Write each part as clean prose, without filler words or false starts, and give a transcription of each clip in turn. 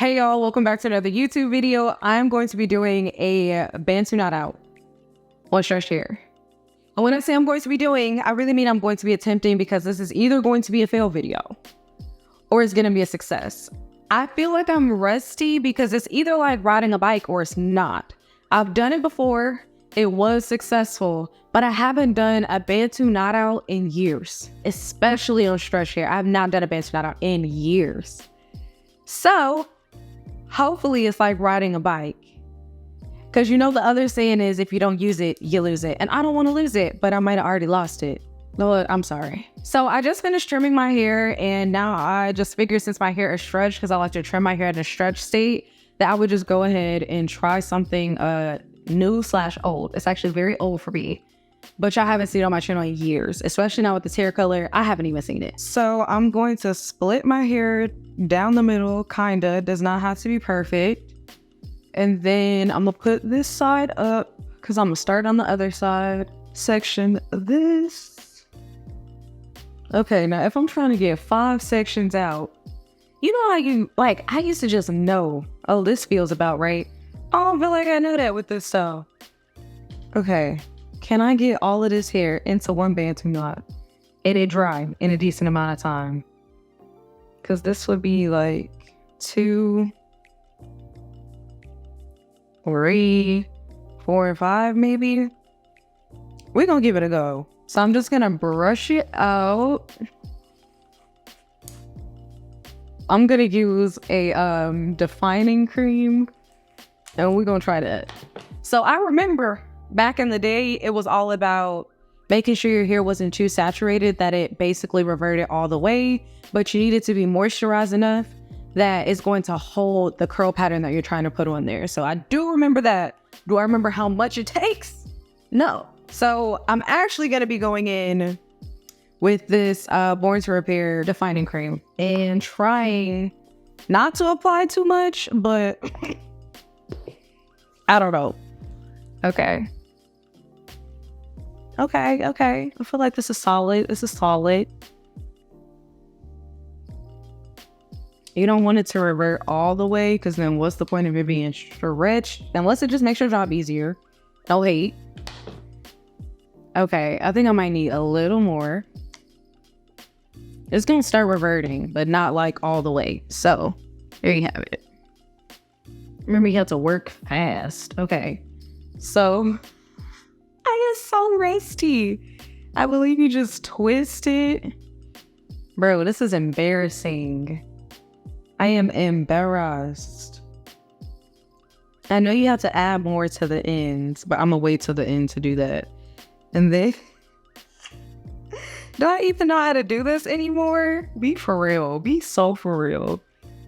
Hey y'all, welcome back to another YouTube video. I'm going to be doing a Bantu not out on stretch hair. And when I say I'm going to be doing, I really mean I'm going to be attempting, because this is either going to be a fail video or it's going to be a success. I feel like I'm rusty because it's either like riding a bike or it's not. I've done it before. It was successful, but I haven't done a Bantu not out in years, especially on stretch hair. I've not done a Bantu not out in years. So hopefully it's like riding a bike, because you know the other saying is if you don't use it, you lose it. And I don't want to lose it, but I might have already lost it. Lord, I'm sorry. So I just finished trimming my hair, and now I just figured since my hair is stretched, because I like to trim my hair in a stretch state, that I would just go ahead and try something new/old. It's actually very old for me, but y'all haven't seen it on my channel in years, especially now with this hair color. I haven't even seen it. So I'm going to split my hair down the middle, kinda. Does not have to be perfect. And then I'm gonna put this side up, because I'm gonna start on the other side. Section this. Okay, now if I'm trying to get 5 sections out, you know how you, like, I used to just know, oh, this feels about right. I don't feel like I know that with this stuff. Okay, can I get all of this hair into one Bantu knot and it dry in a decent amount of time? Because this would be like 2, 3, 4, and 5 maybe. We're gonna give it a go. So I'm just gonna brush it out. I'm gonna use a defining cream, and we're gonna try that. So I remember back in the day, it was all about making sure your hair wasn't too saturated, that it basically reverted all the way, but you needed to be moisturized enough that it's going to hold the curl pattern that you're trying to put on there. So I do remember that. Do I remember how much it takes? No. So I'm actually going to be going in with this Born to Repair defining cream and trying not to apply too much, but I don't know. Okay. Okay. I feel like this is solid. This is solid. You don't want it to revert all the way, because then what's the point of it being stretched? Unless it just makes your job easier. No hate. Okay, I think I might need a little more. It's gonna start reverting, but not like all the way. So there you have it. Remember, you have to work fast. Okay, so I am so rusty. I believe you just twist it. Bro, this is embarrassing. I am embarrassed. I know you have to add more to the ends, but I'm gonna wait till the end to do that. And then, do I even know how to do this anymore? Be for real. Be so for real.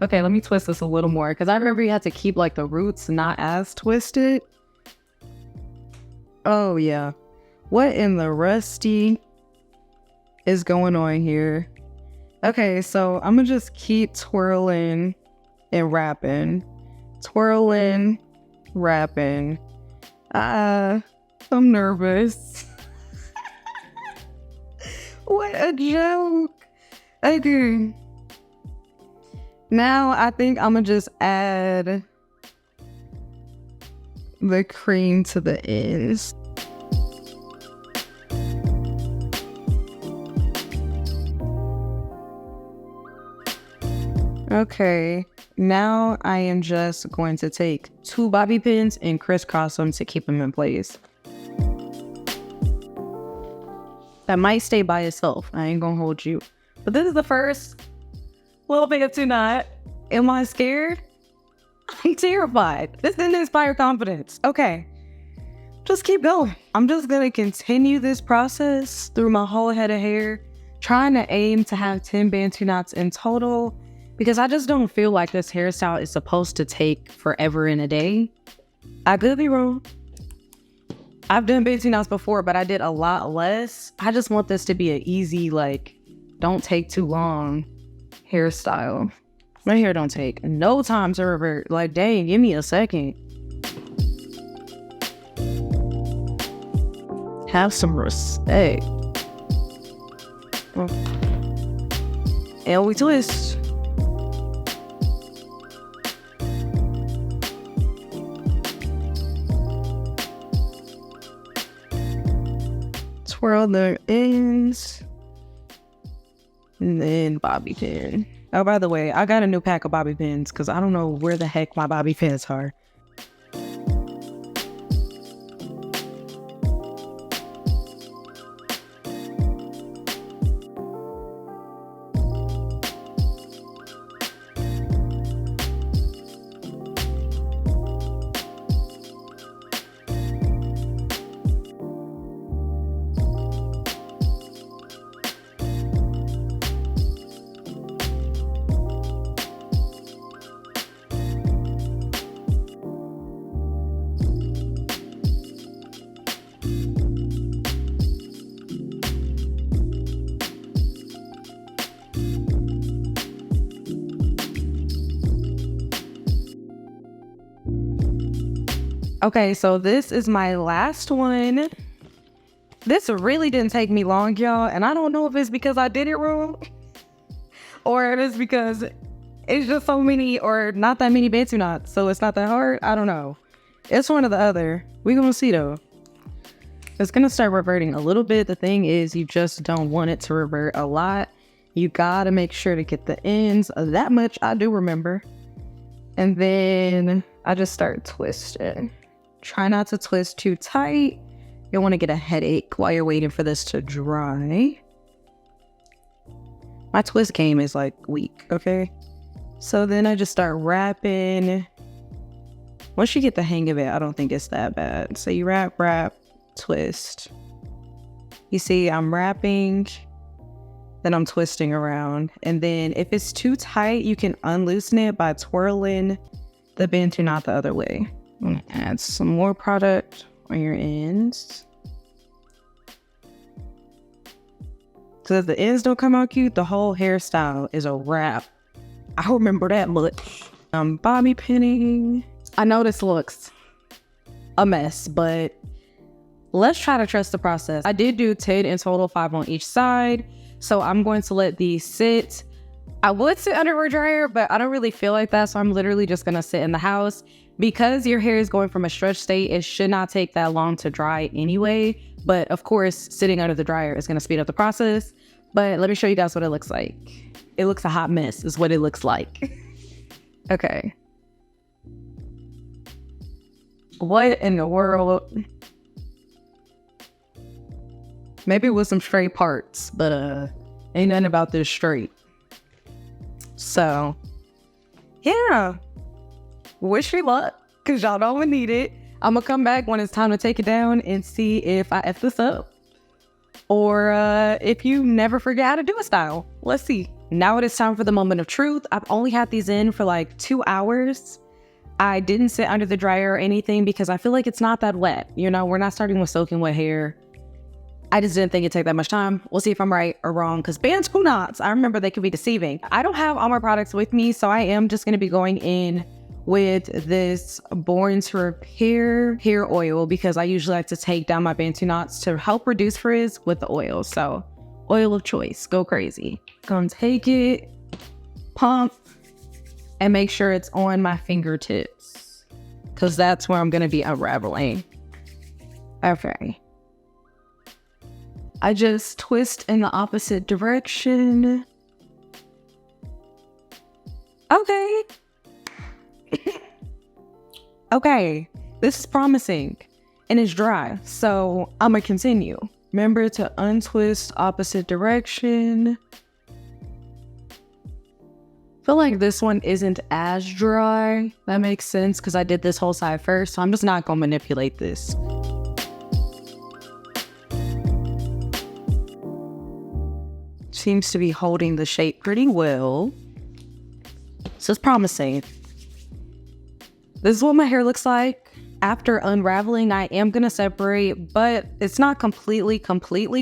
Okay, let me twist this a little more, because I remember you had to keep like the roots not as twisted. Oh yeah. What in the rusty is going on here? Okay, so I'm gonna just keep twirling and wrapping. Twirling, wrapping. I'm nervous. What a joke. Okay. Now I think I'm gonna just add the cream to the ends. Okay, now I am just going to take 2 bobby pins and crisscross them to keep them in place. That might stay by itself. I ain't gonna hold you. But this is the first little Bantu knot. Am I scared? I'm terrified. This didn't inspire confidence. Okay, just keep going. I'm just gonna continue this process through my whole head of hair, trying to aim to have 10 Bantu knots in total, because I just don't feel like this hairstyle is supposed to take forever in a day. I could be wrong. I've done Bantu knots before, but I did a lot less. I just want this to be an easy, like, don't take too long hairstyle. My hair don't take no time to revert. Like, dang, give me a second. Have some respect. And we twist. twirl the ends, and then bobby pin. Oh, by the way, I got a new pack of bobby pins because I don't know where the heck my bobby pins are. Okay, so this is my last one. This really didn't take me long, y'all, and I don't know if it's because I did it wrong or it is because it's just so many or not that many Bantu knots, so it's not that hard. I don't know. It's one or the other. We gonna see though. It's gonna start reverting a little bit. The thing is, you just don't want it to revert a lot. You gotta make sure to get the ends. That much I do remember. And then I just start twisting. Try not to twist too tight. You don't want to get a headache while you're waiting for this to dry. My twist game is like weak, okay? So then I just start wrapping. Once you get the hang of it, I don't think it's that bad. So you wrap, twist. You see, I'm wrapping, then I'm twisting around. And then if it's too tight, you can unloosen it by twirling the Bantu knot the other way. I'm gonna add some more product on your ends. So if the ends don't come out cute, the whole hairstyle is a wrap. I remember that much. I'm bobby pinning. I know this looks a mess, but let's try to trust the process. I did do 10 in total, 5 on each side. So I'm going to let these sit. I would sit under a dryer, but I don't really feel like that. So I'm literally just gonna sit in the house. Because your hair is going from a stretch state, it should not take that long to dry anyway. But of course, sitting under the dryer is gonna speed up the process. But let me show you guys what it looks like. It looks a hot mess is what it looks like. Okay. What in the world? Maybe with some straight parts, but ain't nothing about this straight. So, yeah. Wish me luck, because y'all know I need it. I'm going to come back when it's time to take it down and see if I F this up. Or if you never forget how to do a style. Let's see. Now it is time for the moment of truth. I've only had these in for like 2 hours. I didn't sit under the dryer or anything because I feel like it's not that wet. You know, we're not starting with soaking wet hair. I just didn't think it'd take that much time. We'll see if I'm right or wrong, because Bantu knots, I remember they could be deceiving. I don't have all my products with me, so I am just going to be going in with this Born to Repair hair oil, because I usually like to take down my Bantu knots to help reduce frizz with the oil. So oil of choice, go crazy. Gonna take it, pump, and make sure it's on my fingertips, because that's where I'm gonna be unraveling. Okay. I just twist in the opposite direction. Okay. Okay, this is promising and it's dry, so I'm gonna continue. Remember to untwist opposite direction. Feel like this one isn't as dry. That makes sense because I did this whole side first, so I'm just not gonna manipulate this. Seems to be holding the shape pretty well. So it's promising. This is what my hair looks like. After unraveling, I am gonna separate, but it's not completely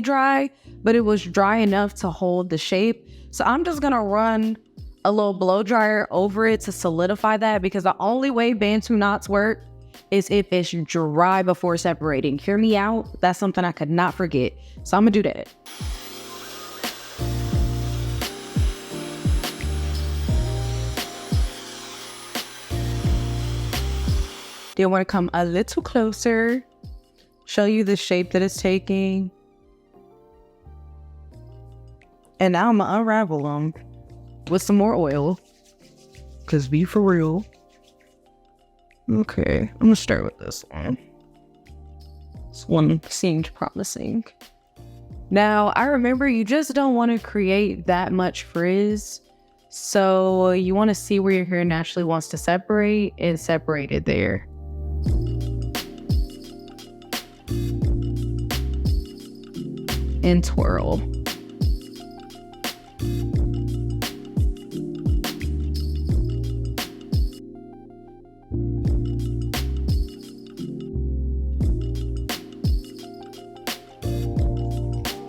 dry, but it was dry enough to hold the shape. So I'm just gonna run a little blow dryer over it to solidify that, because the only way Bantu knots work is if it's dry before separating. Hear me out? That's something I could not forget. So I'm gonna do that. Do you want to come a little closer? Show you the shape that it's taking. And now I'm gonna unravel them with some more oil. Cause be for real. Okay, I'm gonna start with this one. This one seemed promising. Now, I remember you just don't want to create that much frizz. So you want to see where your hair naturally wants to separate and separate it there. And twirl.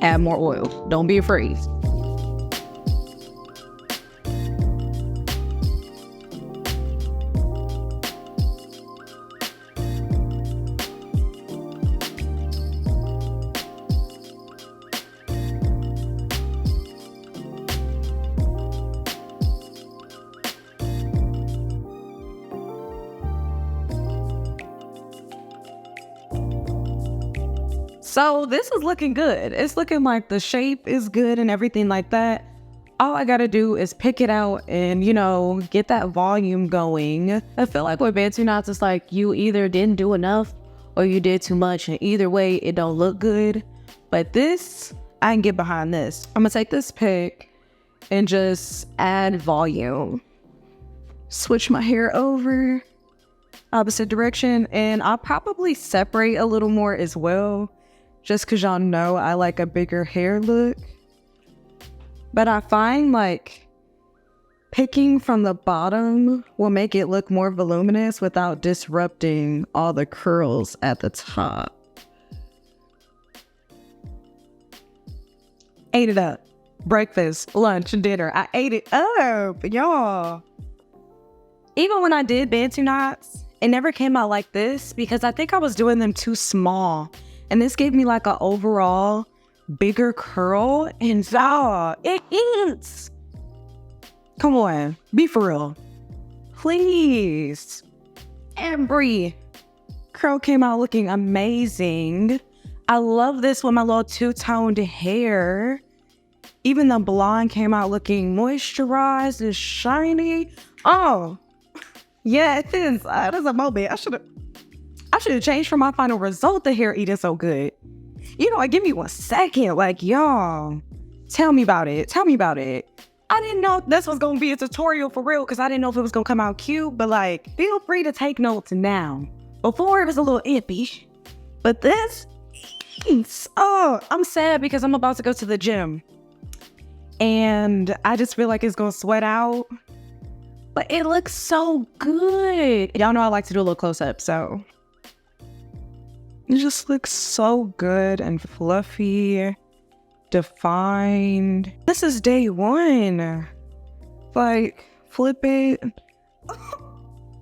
Add more oil. Don't be afraid. So this is looking good. It's looking like the shape is good and everything like that. All I gotta do is pick it out and, you know, get that volume going. I feel like with Bantu knots, it's like you either didn't do enough or you did too much, and either way, it don't look good. But this, I can get behind this. I'm gonna take this pick and just add volume. Switch my hair over, opposite direction, and I'll probably separate a little more as well. Just because y'all know I like a bigger hair look. But I find like picking from the bottom will make it look more voluminous without disrupting all the curls at the top. Ate it up. Breakfast, lunch, and dinner. I ate it up, y'all. Even when I did Bantu knots, it never came out like this because I think I was doing them too small. And this gave me like an overall bigger curl, and it eats. Come on, be for real. Please. Every curl came out looking amazing. I love this with my little two-toned hair. Even the blonde came out looking moisturized and shiny. Oh, yeah, it is. It is a moment. I should have changed for my final result. The hair eating so good. You know what? Give me 1 second. Like, y'all, tell me about it. Tell me about it. I didn't know this was going to be a tutorial for real because I didn't know if it was going to come out cute. But, like, feel free to take notes now. Before, it was a little iffy. But this, oh, I'm sad because I'm about to go to the gym. And I just feel like it's going to sweat out. But it looks so good. Y'all know I like to do a little close-up, so... It just looks so good and fluffy, defined. This is day one. Like, flip it.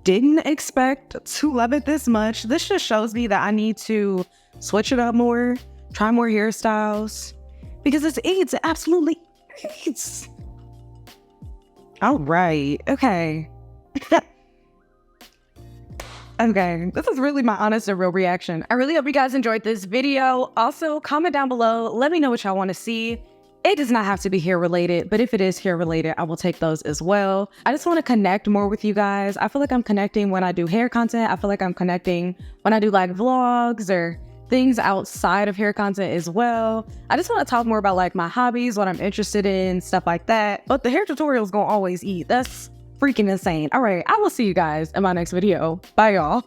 Didn't expect to love it this much. This just shows me that I need to switch it up more, try more hairstyles, because it eats. It absolutely eats. All right. Okay. Okay, this is really my honest and real reaction. I really hope you guys enjoyed this video. Also, comment down below. Let me know what y'all want to see. It does not have to be hair related, but if it is hair related, I will take those as well. I just want to connect more with you guys. I feel like I'm connecting when I do hair content. I feel like I'm connecting when I do like vlogs or things outside of hair content as well. I just want to talk more about like my hobbies, what I'm interested in, stuff like that. But the hair tutorials gonna always eat. That's freaking insane. All right, I will see you guys in my next video. Bye, y'all.